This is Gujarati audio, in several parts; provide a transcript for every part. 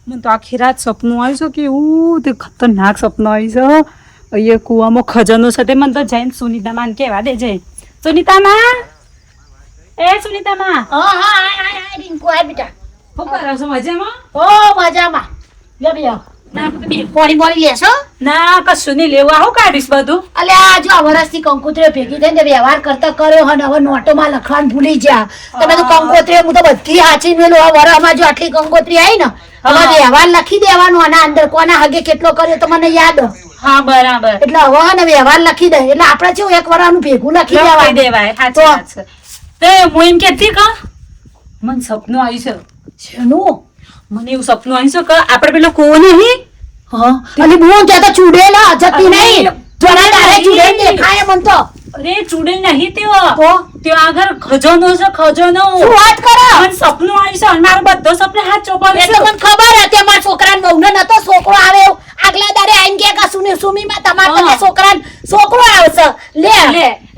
મને તો આખી રાત સપનું આવ્યું છે કે એવું તે ખતરનાક સપનું આવ્યું છે. અહીંયા કૂવામાં ખજાનો છે તે મને તો જઈને સુનિતામાં કહેવા દે જઈને. સુનિતામાં, એ સુનિતામાં, હા હા આય રિંકુ આય બેટા. શું કરો છો? મજામાં? ઓ મજામાં. લે બે ના પોણી બોલી લેશો? ના કશું નહીં લેવું. આવું કાઢીશ બધું. અલ્યા જો આ વરસથી કંકોત્રીઓ ભેગી થઈને વ્યવહાર કરતા કર્યો હન હવે નોટોમાં લખવાનું ભૂલી જા. તમે તો કંકોત્રીઓ હું તો બધી હાચી મેલું આ વરામાં જો આટલી કંકોત્રી આવી ને હવે વ્યવહાર લખી દેવાનો આના અંદર કોના હગે કેટલો કર્યો તો મને યાદ. હા બરાબર. એટલે હવે ને વ્યવહાર લખી દે એટલે આપણે કેવું એક વરાનું ભેગું લખી દેવાનું. દેવાય. સાચી વાત છે. તે હું એમ કહેતી કે મને સપનું આવ્યું છે. શેનું? મને એવું સપનું આવ્યું છે કે આપણે પેલો કૂવો નહીં, હા અને બહુ ત્યાં તો ચૂડેલા જતી નહીં જોડા તારે ચૂડેલ દેખાય મન તો. અરે ચૂડેલ નહીં તેઓ તો ત્યાં આગળ ખજાનો છે. ખજાનો. શું વાત કરો? મને સપનું આવ્યું છે અને મારો બધો સપને હાથ ચોપાડે એટલે મને ખબર હતી અમારા છોકરાને બહુને નતો છોકરો આવે એવું. આગલા દાડે આઈને કે સુની સુમીમાં તમારા છોકરાને છોકરો આવશે લે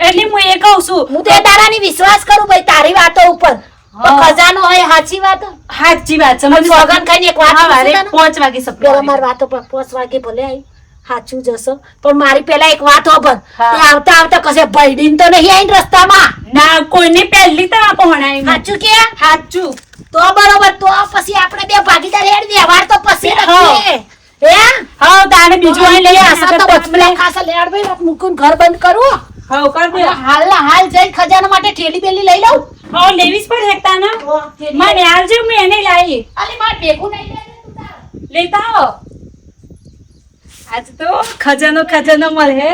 એટલે હું એ કહું છું. હું તો તારાની વિશ્વાસ કરું ભાઈ તારી વાતો ઉપર. પણ ખજાનો હોય સાચી વાત. સાચી વાત છે. મને સોગન ખાઈને એક વાત સવારે પૂછું તને? 5 વાગે સપનું પેલા આવ્યું. મારી વાતો પર 5 વાગે ભલે આવી સાચું જશો પણ મારી પેલા એક વાત હોભર. હા. તે આવતા આવતા કશે ભયડીને તો નહીં આઈને રસ્તામાં? ના કોઈને પહેલી તો આ પહોંચાય સાચું કે? સાચું. તો બરોબર તો પછી આપણે બે ભાગીદાર હેડ વ્યવહાર તો પછી રાખીએ. હે હા તારે બીજું અહીં લઈ આ તો બચપલા ખાસા લેડ ભાઈ વાત મૂકીને ઘર બંધ કરું. હા કર દે. હાલના હાલ જઈને ખજાના માટે ઠેલી બેલી લઈ લઉં. હા લેવીસ પણ હેકતા ના. મને આવજો હું એને લાવી અલી માર ભેગું નહીં લેજે તું તાર. લેતા આવો. આજ તો ખજાનો ખજાનો મળે.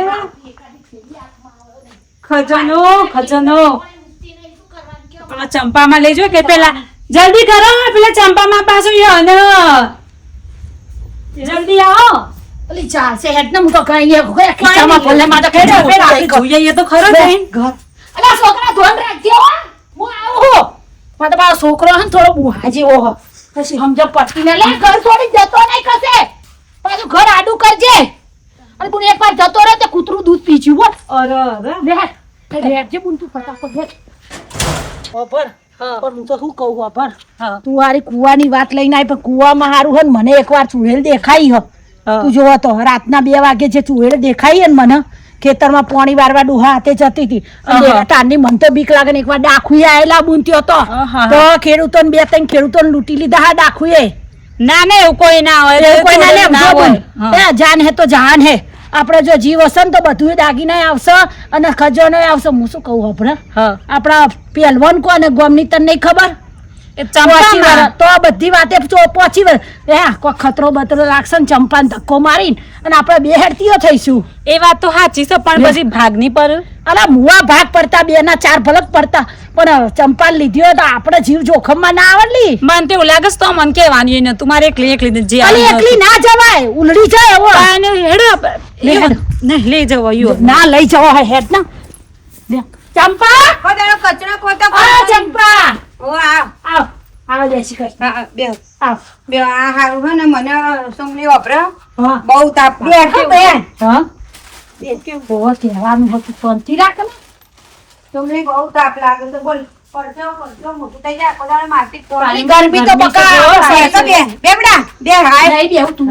ખજાનો પેલા ચંપામાં લેજો કે પેલા જલ્દી કરો. પેલા ચંપામાં પાછું યો જલ્દી આવો. અલી ચાલશે હેડ ને હું તો કઈ ખીચામાં ભલે માં તો કઈ જોઈએ તો ખરો જઈને. ઘર અલા છોકરા ધોન રાખજો હો. હું આવું હો. માં તો મારો છોકરો હે ને થોડો બુહા જેવો હો. પછી સમજો પટ્ટીને લે ઘર છોડી જતો નહીં કશે. પાછું ઘર આડું કરજે. અને તું એકવાર જતો રહે તો કૂતરું દૂધ પીજ્યું બોલ. અરે અરે લે હેડજે બુન તું ફટાફટ હેડ. ઓપર હા. પણ હું તો શું કહું ઓપર હા. તું આરી કુવાની વાત લઈને આવી પણ કુવામાં હારું હે ને મને એકવાર ચૂહેલ દેખાઈ હ. તું જોવો તો રાતના 2 વાગે જે ચૂહેલ દેખાઈ હે ને મને ખેતરમાં પાણી વારવા ડુહા હાથે જતી હતી અને તારની મન તો બીક લાગે ને એકવાર ડાખુએ આયેલા બુનત્યો તો તો ખેડૂતોને 2-3 ખેડૂતોને લૂંટી લીધા હા ડાખુએ. ના ના એવું કોઈ ના હોય. એવું કોઈ ના લે ના હોય. એ જાન હે તો જાન હે. આપણે જો જીવ હશે ને તો બધું દાગીના આવશે અને ખજાનો આવશે. હું શું કહું આપણે હા. આપણા પહેલવાન કોને ગોમની તને નહીં ખબર? એ ચંપામાં. તો આ બધી વાતે પહોંચી કોઈ ખતરો બતરો લાગશે ને ચંપાને ધક્કો મારીને અને આપણે બે હેડતીઓ થઈશું. એ વાત તો સાચી છે પણ પછી ભાગની પર અલા મુવા ભાગ પડતા 2 ના 4 ભલક પડતા પણ ચંપા લીધી હોય તો આપણે જીવ જોખમમાં ના આવડલી. મને તો એવું લાગે છે તો મને કહેવાની ને તું મારે એકલી જે અલી એકલી ના જવાય ઉલડી જાય એવો. હેડ નહીં લઈ જવો યો ના લઈ જવો હોય હેડ ના લે. ચંપા ખોદાનો કચરો પોતો આ ચંપા ઓ આવ આવ આવ દેશી કર હા બે આવ. બે આ હારું હે ને મને સોંગલી વાપરો હા બહુ તાપ બેઠો બેન. હા કેવું બહુ કહેવાનું હતું શાંતિ રાખ ને. સોંગલી બહુ તાપ લાગે તો બોલ પડજો મોટું થઈ જાય કોદાળે મારતી પાણી ગરમી તો બકા તો બે બેબડા બે હાય નહીં બેહું તું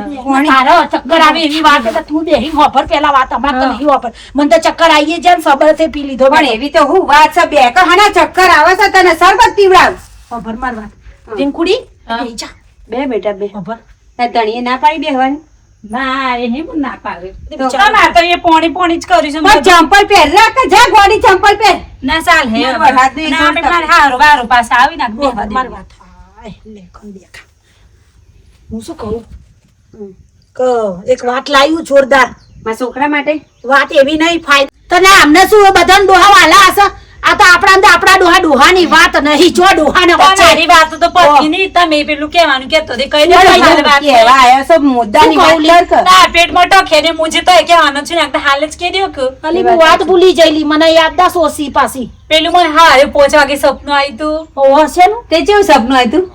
તારો ચક્કર આવે એવી વાત એટલે તું બેહી હોભર પેલા વાત અમાર તો નહીં હોભર. મને તો ચક્કર આવીએ છે ને સબર થી પી લીધો પણ એવી તો હું વાત છે બે કે હના ચક્કર આવે છે તને સરબત પીવડાવ હોભર માર વાત. ટીંકુડી બેહી જા બે બેટા બે હોભર. તાર ધણીએ ના પાડી બેહવાની ના એ નહીં ના પાડે. ના તો એ પોણી જ કર્યું છે. પણ ચંપલ પહેર રાખ જા ગોડી ચંપલ પહેર ના ચાલ હે ના, વરસાદ નહીં, ના જોર મારે હારું વારું પાસે આવી નાખ બેહવા દે. માર વાત હાય લેખન દેખા. હું શું કહું કે એક વાત લાવ્યું જોરદાર. મારા છોકરા માટે વાત એવી નહીં ફાયદા તને આમને શું બધાને ડોહા વાલા હશે. આ તો આપણા ડોહાની વાત નહીં જો ડોહાને વચ્ચે મારી વાત તો પતી નહીં. તમે પેલું કહેવાનું કેતો હતી કઈ કેવા આયા સબ મુદ્દાની વાત કર ના પેટમાં ટોકે ને મુજે તો એ કહેવાનું છે ને એકદમ હાલ જ કહી દો કે અલી હું વાત ભૂલી જઈલી મને યાદ ના સોસી પાછી. પેલું મને હારે 5 વાગે સપનું આવ્યું તું. ઓ હશે ને તે કેવું સપનું આવ્યું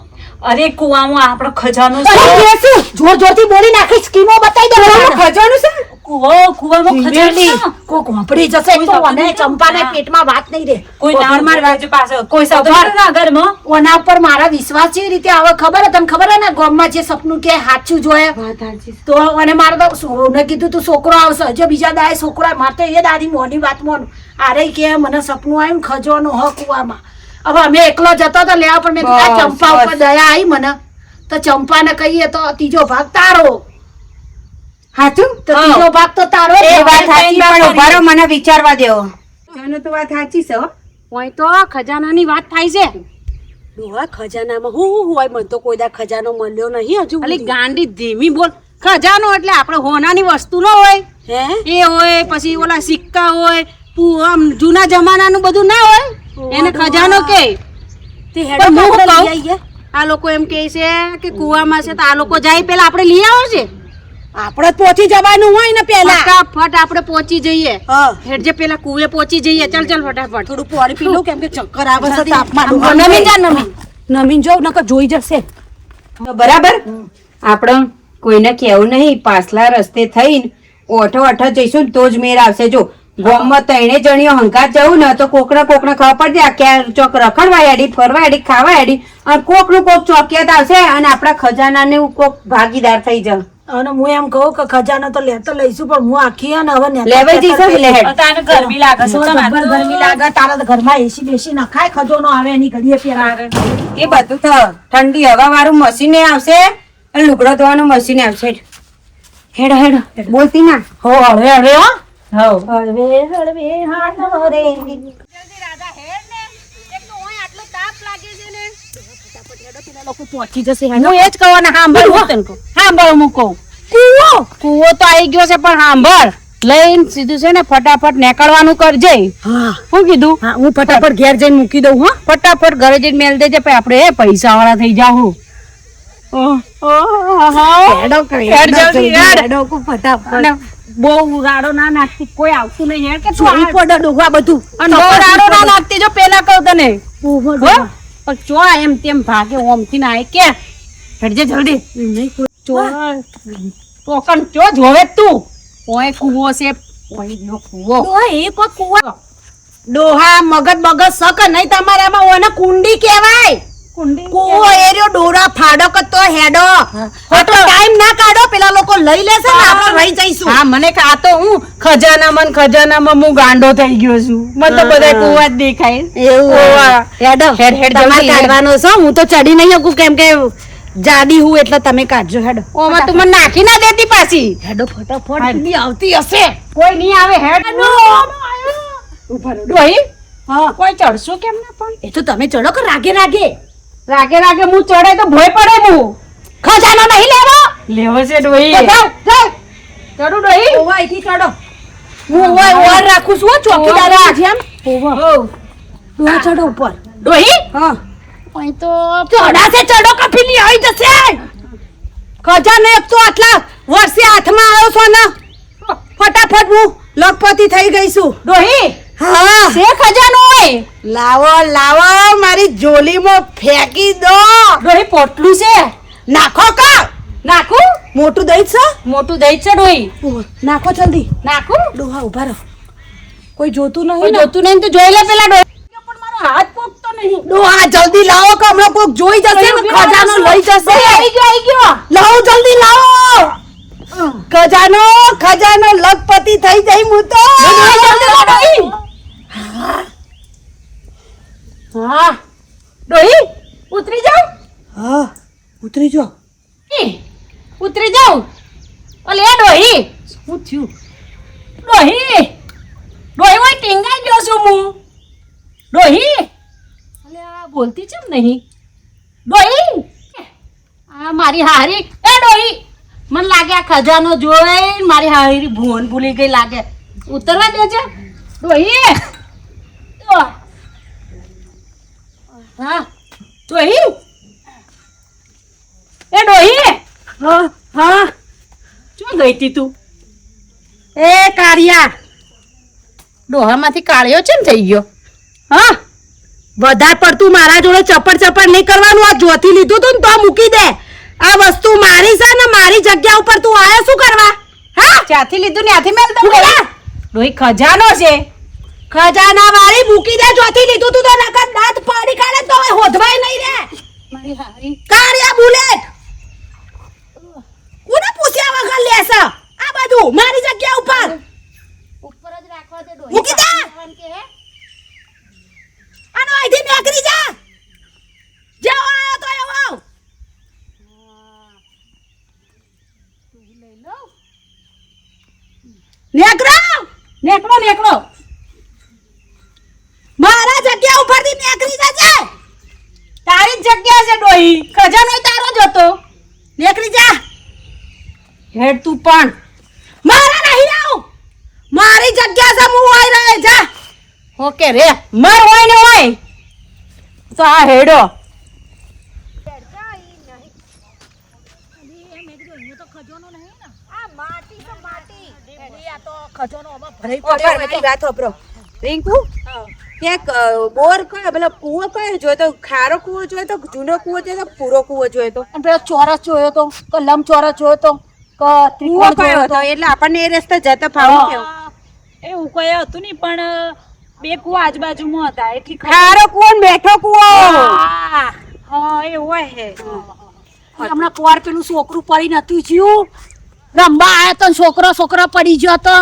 અરે કુવામાં આપણો ખજાનો અરે છે. કેસુ જોર જોરથી બોલી નાખી સ્કીમો બતાઈ દે ખજાનું છે કૂવામાં ખજાનો છે. કોક વાપરી જશે કોઈ તો સપનું અને નહીં. ચંપાને હા. પેટમાં વાત નહીં રે કોઈ ના માર વાજુ પાછો કોઈ શબ્દ ના ઘરમાં ઓના ઉપર મારા વિશ્વાસ છે રીતે આવે ખબર હે તને ખબર હે ને ગામમાં જે સપનું કે સાચું જોયે તો અને મારે તો સોને કીધું તું છોકરો આવશે જો બીજા દાય છોકરો આવે. મારે તો એ દાદી મોની વાત મોન આરે કે મને સપનું આવ્યું ને ખજવાનો હ કુવામાં હવે અમે એકલો જતો તો લેવા પણ મેં કીધું આ બસ, ચંપા ઉપર બસ. દયા આવી મને તો ચંપાને કહીએ તો ત્રીજો ભાગ તારો હાચું તો હા. ત્રીજો ભાગ તો તારો જ એ ને. વાત સાચી પણ ઉભા રહો, મને વિચારવા દેવો. એનો તો વાત સાચી છે હો. હોય તો ખજાનાની વાત થાય છે ડોહા ખજાનામાં હું હોય મને તો કોઈ દા ખજાનો મળ્યો નહીં હજુ અલી ગાંડી ધીમી બોલ ખજાનો એટલે આપણે હોનાની વસ્તુ ન હોય હે એ હોય પછી ઓલા સિક્કા હોય આમ જૂના જમાનાનું બધું ના હોય એને ખજાનો કે તે પણ હેડો હું આપણે કહું, લઈ આવીએ. આ લોકો એમ કહે છે કે કુવામાં છે તો આ લોકો જાય પેલા આપણે લઈ આવો છે આપણે જ પહોંચી જવાનું હોય ને પેલા ફટાફટ આપણે પહોંચી જઈએ હા. હેડજે પેલા કુવે પહોંચી જઈએ ચાલ ચાલ ફટાફટ થોડું પાણી પી લઉં કેમ કે ચક્કર આવે છે જલ્દી. તાપમાન આમ નમીન જા નમીન જો નકર જોઈ જશે તો બરાબર આપણે કોઈને કેવું નહીં, પાછલા રસ્તે થઈને ઓઠો જઈશું ને તો જ મેર આવશે. જો ગામમાં ત્રણે જણીઓ હંકાર જવું ને તો કોકને ખબર પડશે આ ક્યાં ચોક રખડવા હેડી, ફરવા હેડી, ખાવા હેડી અને કોકનું કોક ચોકિયાત આવશે અને આપણા ખજાનાને કોક ભાગીદાર થઈ જાવ. અને હું એમ કહું કે ખજાનો તો લેતો લઈશું પણ હું આખી હે ને હવે નેતા લેવાઈ જઈશ નેતા ને લે હેડ. તાને ગરમી લાગે છે તો ચમ જબ્બર આટલું? ગરમી લાગે તારા તો ઘરમાં એસી બેસી નખાય ખજોનો આવે એની ઘડીએ પેલા એ બધું તો ઠંડી હવા વાળું મશીન આવશે અને લુગડો ધોવાનું મશીન આવશે. હેડ હેડ બોલતી ના હો હવે હવે હો હઉ. હળવે હળવે હાલો રે લોકો પહોંચી જશે હું એ જ કહેવાના સાંભળ હું તને કહું. સાંભળ હું કહું કૂવો કૂવો તો આવી ગયો છે પણ સાંભળ લઈને સીધું છે ને ફટાફટ નીકળવાનું કરજે હા શું કીધું હા હું ફટાફટ ઘેર જઈને મૂકી દઉં હો ફટાફટ ઘરે જઈને મેલ દેજે પછી આપણે પૈસા વાળા થઈ જાહું હેડો હેડ જલ્દી, હેડ. હેડો કો ફટાફટ અને બહુ રાડો ના નાખતી કોઈ આવતું નહીં હેડ કે તું ચોરી પડે ડોગવા બધું અને બહુ રાડો ના નાખતી જો પેલા કહું તને ઓહો હો? પણ ચો એમ તેમ ભાગે ઓમથી ના આય કે હેડજે જલ્દી ચો ટોકન ચો જોવે જ તું ઓય કૂવો છે ઓય નો કૂવો ડોહા એ કોઈ કૂવા ડોહા મગજ બગજ સક નહીં તમારામાં ઓને કુંડી કહેવાય કૂવો એરિયો ડોરા ફાડક તો હેડો ખોટો ટાઈમ ના કાઢો પેલા લોકો લઈ લેશે ને આપણે રહી જઈશું હા મને કે આ તો હું ખજાનામાં હું ગાંડો થઈ ગયો છું મને તો બધા કૂવા જ દેખાય ઓવા. હેડો હેડ, હેડ, તમારે જલ્દી, હેડ. કાઢવાનો છો હું તો ચડી નહીં શકું કેમ કે જાડી હું એટલે તમે કાઢજો હેડો ઓમાં તું મને નાખી ના દેતી પાછી હેડો ફટાફટ બી આવતી હશે કોઈ નહીં આવે હેડ ડોહી હા કોઈ ચડશું કેમ ના પણ એ તો તમે ચડો કે રાગે રાગે રાગે હું ચડે તો ભોય પડે હું ખજાનો નહીં લેવો લેવો છે ડોહી તો જાઓ, જાઓ. ચડું ડોહી ઓવા અહીંથી ચડો હું ઓર રાખું છું હો, ચોકીદાર ઓવા. જેમ ઓવા ડોહા ચડો ઉપર ડોહી હા કોઈ તો ચડાશે ચડો કફીલી આવી જશે ખજાનો એક તો આટલા વર્ષે હાથમાં આવ્યો છો ને ફટાફટ હું લખપતિ થઈ ગઈ છું ડોહી હા છે ખજાનો હોય લાવો લાવો મારી જોલીમાં ફેંકી દો ડોહી પોટલું છે નાખો કા નાખું મોટું દઈ છે મોટું દઈ છે ડોહી નાખો જલ્દી નાખું ડોહા ઉભા રહો કોઈ જોતું કોઈ નહીં ને જોતું નહીં તો જોઈ લે પેલા ડોહી પણ મારો હાથ પોકતો નહીં ડોહા જલ્દી લાવો કે હમણાં કોક જોઈ જશે ને ખજાનો લઈ જશે આવી ગયો લાવો જલ્દી લાવો ખજાનો ખજાનો લખપતિ થઈ જઈ હું તો હા ડોહી ઉતરી જાઉં હા ઉતરી જો ઉતરી જાઉં ઓલે એ ડોહી શું થયું ડોહી ડોહી ઓય ટીંગાઈ ગયો છું હું ડોહી અલે આ બોલતી ચમ નહીં ડોહી આ મારી હારી એ ડોહી મને લાગે આ ખજાનો જોઈ મારી હારી ભુવન ભૂલી ગઈ લાગે ઉતરવા દેજે ડોહી હા ડોહી એ ડોહી હા હા શું ગઈ તી તું એ કારિયા ડોહામાંથી કાળિયો ચેમ થઈ ગયો હા વધારે પડતું મારા જોડે ચપડ નહીં કરવાનું આ જોથી લીધું તું ને તો મૂકી દે આ વસ્તુ મારી છે ને મારી જગ્યા ઉપર તું આયો શું કરવા ચાથી લીધું ને આથી મેલ દઉં ડોહી ખજાનો છે. ખજાના વાળી મૂકી દે. જોથી લીધું તું તો નકર દાંત પાડી કાઢે તો હવે હોધવાય નહીં રે. મારી હારી કાળિયા બુલેટ કોને પૂછ્યા વગર લેસ આ બાજુ મારી જગ્યા ઉપર ઉપર જ રાખવા દે ડોહી. મૂકી દે. પાકીને કે હે? આનો અહીંથી નીકળી જા. જેવો આયો તો એવો આવ. નીકળો. નેકળો મારા જગ્યા ઉપરથી નીકળી જજે. તારી જ જગ્યા છે ડોહી, ખજાનો તારો જ હતો. નીકળી જા. હેડ તું પણ મારા નહીં આવ. મારી જગ્યા છે હું આઈ રહે જા. ઓકે રે મર હોય ને હોય તો આ હેડો. રિંકુ ક્યાંક બોર કયો પેલો કૂવો કયો જોયો તો? ખારો કૂવો જોયો તો, જૂનો કૂવો જોયો તો, પૂરો કૂવો જોયો તો? અને પેલો ચોરસ જોયો તો કે લંબચોરસ જોયો તો કે કૂવો ત્રિકોણ કયો જોયો હતો? તો. એટલે આપણને એ રસ્તે જતા ફાવું કેવું? એવું કોઈ હતું નહીં, પણ બે કુવા આજુબાજુમાં હતા એટલી ખારો કૂવો ને બેઠો કૂવો. હા એ હોય હે. અને હમણાં પોર પેલું છોકરું પડી નતું જ્યું રંબા આયો તો ને છોકરો પડી ગયો તો.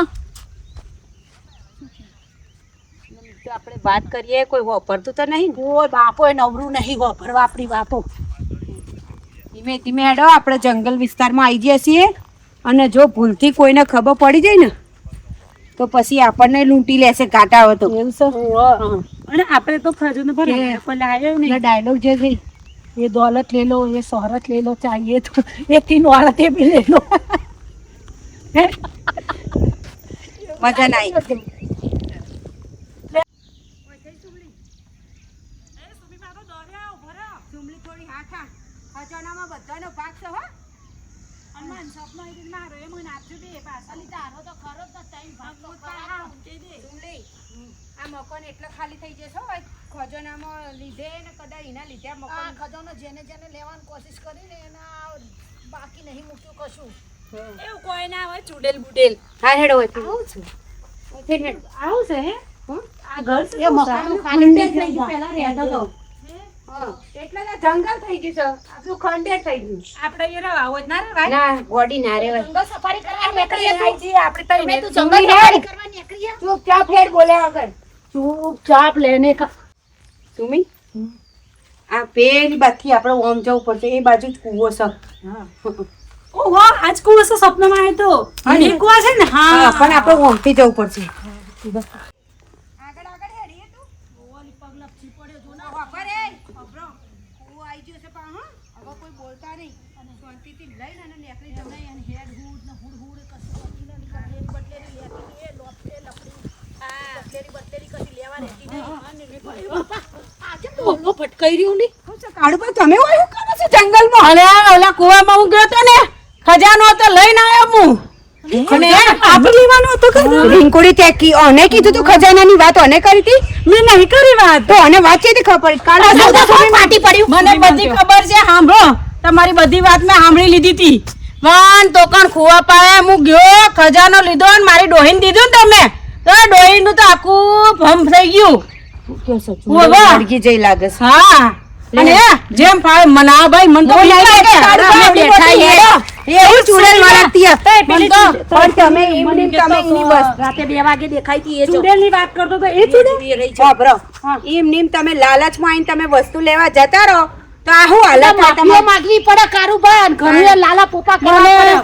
તો આપણે વાત કરીએ કોઈ વાપરતું તો નહીં ને? કોઈ બાપોય નવરું નહીં વાપરવા આપણી વાતો. ધીમે ધીમે હેડો. આપણે જંગલ વિસ્તારમાં આવી ગયા છીએ અને જો ભૂલથી કોઈને ખબર પડી જાય ને તો પછી આપણને લૂંટી લેશે કાંટા આવે તો. એવું છે અને આપણે તો ખજાનો ભરાય પણ લાયો નહીં. डायलॉग जो है ये दौलत ले लो, ये शोहरत ले लो, चाहिए तो ये तीन औरतें भी ले लो. મજા ના આવી. ખજાનામાં બધાનો ભાગ છે હો. આ મકાન એટલે ખાલી થઈ જશે હો. ખજાનામાં લીધે ને કદાચ એના લીધે આ મકાન ખજાનો જેને જેને લેવાની કોશિશ કરીને એના બાકી નહીં મૂક્યું કશું. એવું કોઈ ના હોય ચૂડેલ બુડેલ. હા હેડો હોય તો. આવું છે હે આ ઘર છે એ મકાન ખાલી થઈ ગયું. પહેલા રહેતો હતો. હા, એટલે તો જંગલ થઈ ગયું છે. આપણું ખંડેર થઈ ગયું. આપણે એ રવા જ ના રવાય. ના ગોડી ના રેવાય. જંગલ સફારી કરવા નીકળીએ તું. આપણે તો મેં તું જંગલ જંગલ સફારી સફારી કરવા નીકળીએ. ચૂપચાપ હેડ બોલ્યા વગર. ચૂપચાપ લેને કા. સુમી આ પેલી બાજુથી આપણે ઓમ જવું પડશે. એ બાજુ જ કૂવો છે. ઓહો આજ કુવો છે સપનામાં આવ્યો તો. હા ને? એ કુવા છે ને હા, હા પણ આપણે ઓમથી જવું પડશે. આગળ આગળ હેડીએ તું. ઓલી પગલા છી પડ્યો જો ના વાપર એ. અબરો કૂવો આવી ગયો છે પા. હા હવે કોઈ બોલતા નહીં અને શાંતિથી લઈને અને નીકળી જવું. અને હેડ હુડ ને હુડ હુડ કશું નથી ને બટલેરી બટલેરી લેતી એ લોપટે લપડી બટલેરી કશું લેવા રહેતી નહીં. આજે બોલો ભટકાઈ રહ્યું ને. કાળુબા તમે ઓલું કરો છો જંગલમાં? અરે ઓલા કુવામાં હું ગયો તો ને ખજાનો તો લઈને આવ્યો હું. અને આપી લેવાનો હતો ખજાનો. રીંકુડી તે ઓને કીધું તું ખજાનાની વાત ઓને કરી હતી? મેં નહીં કરી વાત. તો ઓને વાત છે ખબર પડી. પાટી પડ્યું. મને બધી ખબર છે. સાંભળો તમારી બધી વાત મેં સાંભળી લીધી હતી. પણ તો કણ ખુવા પાયા હું ગયો ખજાનો લીધો ને મારી ડોહીને દીધું ને તમે તો ડોહીનું તો આખું ભમ થઈ ગયું. વળગી જઈ લાગે છે. હા અને જેમ ફાવે મના ભાઈ મન તો બોલ બીક લાગે લાગે. તારું અમે કામ બેઠા મોટી છીએ. હેડો. એવું ચૂડેલ વળગતી હશે. મન તો પણ તમે એમની તમે એની બસ રાતે 2 વાગે દેખાઈ હતી એ જો. ચૂડેલની વાત કરતો તો એ ચૂડેલ વાપરો. એમ નીમ તમે લાલચમાં આવીને તમે વસ્તુ લેવા જતા રહો તો આ શું હાલત થાય માફીઓ તમારી? માંગવી પડે કારુબાન. ઘણી લાલા પોપા કરવા મને પડે.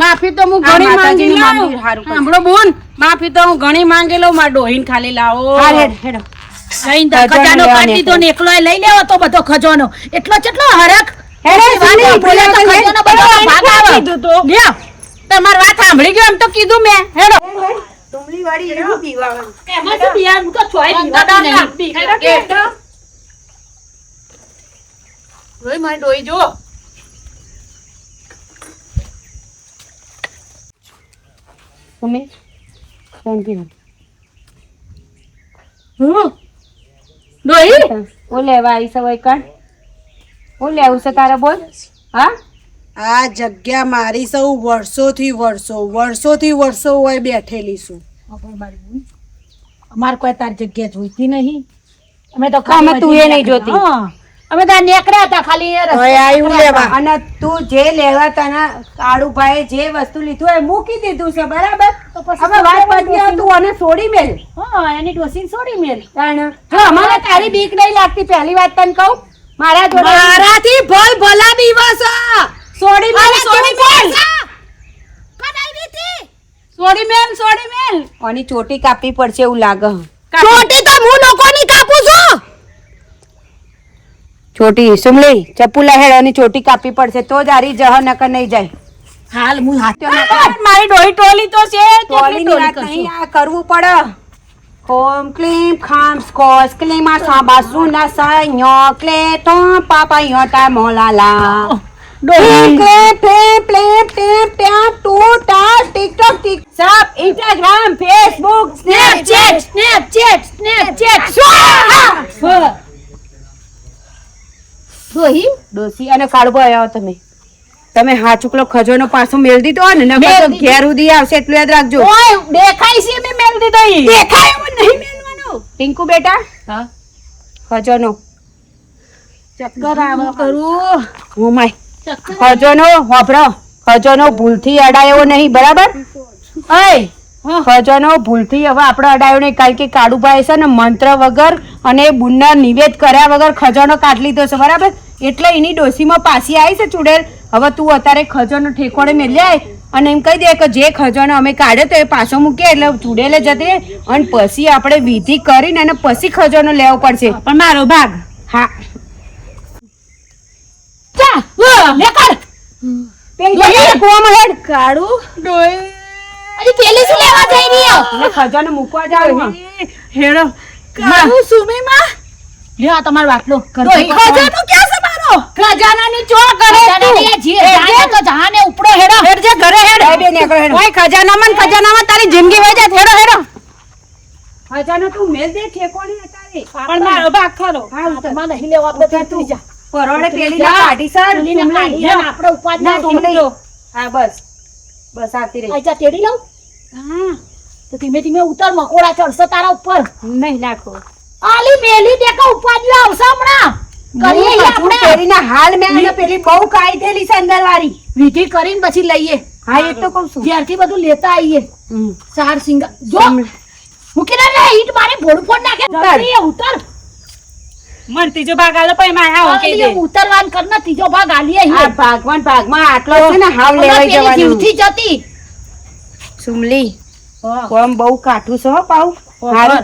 માફી તો હું આ ઘણી માંગી માતાજીનું લઉં. મંદિર હારું કર્યું. સાંભળો બોન માફી તો હું ઘણી માંગી લઉં મારા ડોહીને ખાલી લાવો. હા, હેડ, હેડો. જઈને ખજાનો ખજાનો લેવા કાઢી દીધો ને એકલો લઈ લેવો તો બધો ખજાનો. એટલો કેટલો હરખ. હેડો, વાણી સુની, બોલે તો બોલે તો ખજાનો બધો ભાગ આવે. કીધું તો. લ્યો. તમારી વાત સાંભળી ગયો એમ તો કીધું મેં હેડો. ડુંગળી વાળી એવું પીવાનું. એમાં શું બિયાર? હું તો ચોય પીવાતી નહીં. રોય મારી ડોહી જો. તમે શાંતિ રહો. ડોહી હું લેવા આવી છે વૈકણ? હું લેવું છે તારે બોલ? હા આ જગ્યા મારી સૌ વર્ષોથી વર્ષો હોય બેઠેલી છું. અમારે કોઈ તાર જગ્યા જોઈતી નહીં. અમે તો અમે તું એ નહીં જોતી. હા, અમે તો નીકળ્યા હતા ખાલી એ રસ્તે આવ્યું લેવા. અને તું જે લેવા તને કાળુભાઈ જે વસ્તુ લીધું એ મૂકી દીધું છે બરાબર. તો પછી હવે વાત પતી હવે તું આને છોડી મેલ. હા, એની ડોસીને છોડી મેલી. જો અમારે તારી બીક નહીં લાગતી પહેલી વાત તને કહું મારા જોડે મારાથી ભલ ભલા દિવસ છોડી મેલ છોડી મેલ છોડી મેલ. આની ચોટી કાપવી પડશે એવું લાગે. ચોટી તો હું લોકોની કાપું છું. ચોટી સુમલી ચપ્પુ લહેડ અને ચોટી કાપવી પડશે તો જ આરી જહ નકર નહીં જાય. હાલ હું હાથ મારી ડોહી ટોલી તો છે ટોલીની વાત નહીં, આ કરવું પડે. ઓમ ક્લીમ ખામ સ્કોસ ક્લીમા સાબા સુના સાયો ક્લે તો પાપા યોટા મોલાલા ક્લે પ્લે પ્લે ટેપ ટેપ ટુ ટા ટિકટોક ટિક સબ ઇન્સ્ટાગ્રામ ફેસબુક ડોસી અને કાળબો આવ્યો તમે હા ચુકલો ખજોનો પાછો મેલ દીધો ને નકર તો ઘેર સુધી આવશે એટલું યાદ રાખજો. ઓય દેખાય છે મેં મેલ દીધો ઈ. દેખાય એવું નહીં મેલવાનું. ટિંકુ બેટા હા, ખજોનો ચક્કર આવે કરું. ઓ માય ખજોનો વાપરો. ખજોનો ભૂલથી અડાયો નહીં બરાબર. ઓય ખજોનો ભૂલથી હવે આપણે અડાયો નહીં કારણ કે કાળુભાઈ છે ને મંત્ર વગર અને બુનના નિવેદ કર્યા વગર ખજાનો કાઢ લીધો છે બરાબર. એટલે એની ડોસીમાં પાછી આવી છે ચુડેલ. હવે તું અત્યારે ખજાનો ઠેકોડે મેલી આય અને એમ કહી દે કે જે ખજાનો અમે કાઢ્યો તો એ પાછો મૂકીએ એટલે ચુડેલે જતી રહે અને પછી આપણે વિધિ કરીને અને પછી ખજાનો લેવો પડશે. પણ મારો ભાગ હા કાળું ખજાનો મૂકવા જાવ હેડો કાળું સુમીમાં લ્યો આ તમારો બાટલો ડોહી ખજાનો ક્યાં છે મારો? ખજાનાની ચો કરે તું જાને તો જાને ઉપડો હેડો. હેડ જે ઘરે હેડ ઓય ખજાનામાં તારી જિંદગી વહી જાય હેડો હેડો ખજાનો તું મેલ દે ઠેકોણી અત્યારે પણ મારો ભાગ ખરો તમારે નહીં લેવા આપણે ત્યાં જા. પરોળે પેલી ના કાઢી સર પેલીને કાઢી લે, આપણે ઉપાડ ના સુમલી. હા બસ બસ આવતી રહી. આજા તેડી લઉં. હા તો ધીમે ધીમે ઉતર, મકોડા ચડશે તારા ઉપર. નહીં નાખો આલી મેલી દેખા ઉપાડ્યો આવશે હમણાં. કરીએ ઈ આપણે પેલીના હાલ મેં અને પેલી બહુ કાઈ થયેલી છે અંદર વાળી. વિધિ કરીને પછી લઈએ. હા એ તો કહું છું. ઘેરથી બધું લેતા આવીએ. સાર સિંગા જો મૂકીને લે ઈટ મારે ભોળું ફોડ નાખે. જલ્દી ઉતર. મન ત્રીજો ભાગ આલો પછી મારે આવો કહી દે ઉતરવાન કર ને ત્રીજો ભાગ આલીએ આ હીએ. ભાગમાં આટલો છે ને હાવ લેવાઈ પેલી જવાનું. જીવથી જતી. સુમલી કોમ બહુ કાઠું છે હો પાઉ. હારું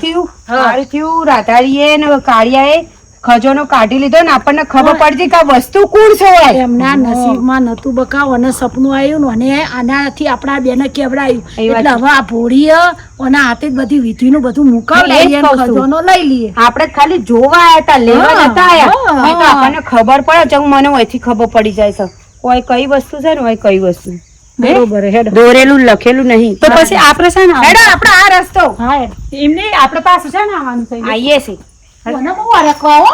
થયું રાધાડીએ ને કાળિયાએ ખજાનો કાઢી લીધો ને આપણને ખબર પડતી કે આ વસ્તુ કોણ છે હોય. એમના નસીબમાં નતું બકાવ અને સપનું આવ્યું ને અને આનાથી આપણા બેને કેવડાયું એ વાત એટલે હવે આ ભોળીએ ઓના હાથે જ બધી વિધિનું બધું મુકાવડાવીએ એ જ અને કહું છું. ખજાનો લઈ લઈએ. આપણે ખાલી જોવા આયા તા લેવા હા, નતા આયા. હા, નહીં તો હા. આપણને ખબર પડે છે મને અહીંથી ખબર પડી જાય છે કોઈ કઈ વસ્તુ છે ને કઈ વસ્તુ બરોબર હેડ. દોરેલું લખેલું નહીં તો પછી આપણે છે ને હેડો આપણે આ રસ્તો હા હેડ. એમને આપણે પાસે છે ને આવવાનું છે આઈએ છે મને બહુ હરખવા હો.